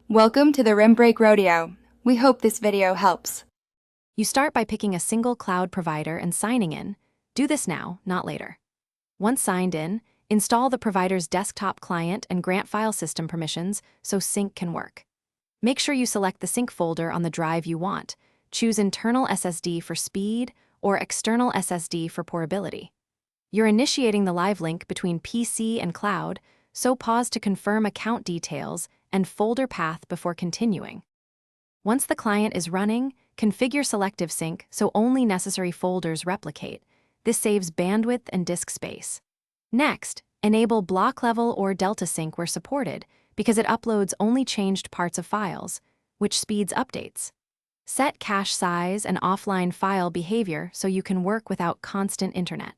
Welcome to the Rim Break Rodeo. We hope this video helps. You start by picking a single cloud provider and signing in. Do this now, not later. Once signed in, install the provider's desktop client and grant file system permissions so sync can work. Make sure you select the sync folder on the drive you want. Choose internal SSD for speed or external SSD for portability. You're initiating the live link between PC and cloud, so pause to confirm account details and folder path before continuing. Once the client is running, configure selective sync so only necessary folders replicate. This saves bandwidth and disk space. Next, enable block level or delta sync where supported because it uploads only changed parts of files, which speeds updates. Set cache size and offline file behavior so you can work without constant internet.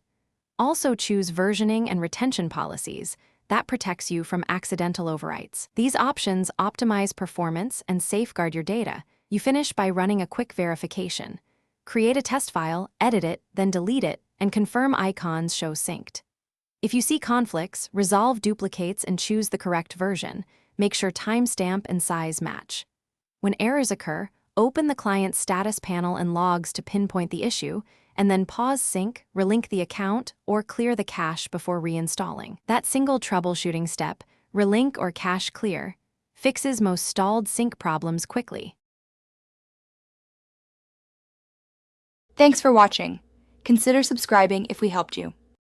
Also choose versioning and retention policies. That protects you from accidental overwrites. These options optimize performance and safeguard your data. You finish by running a quick verification. Create a test file, edit it, then delete it, and confirm icons show synced. If you see conflicts, resolve duplicates and choose the correct version. Make sure timestamp and size match. When errors occur, open the client's status panel and logs to pinpoint the issue, and then pause sync, relink the account, or clear the cache before reinstalling. That single troubleshooting step, relink or cache clear, fixes most stalled sync problems quickly. Thanks for watching. Consider subscribing if we helped you.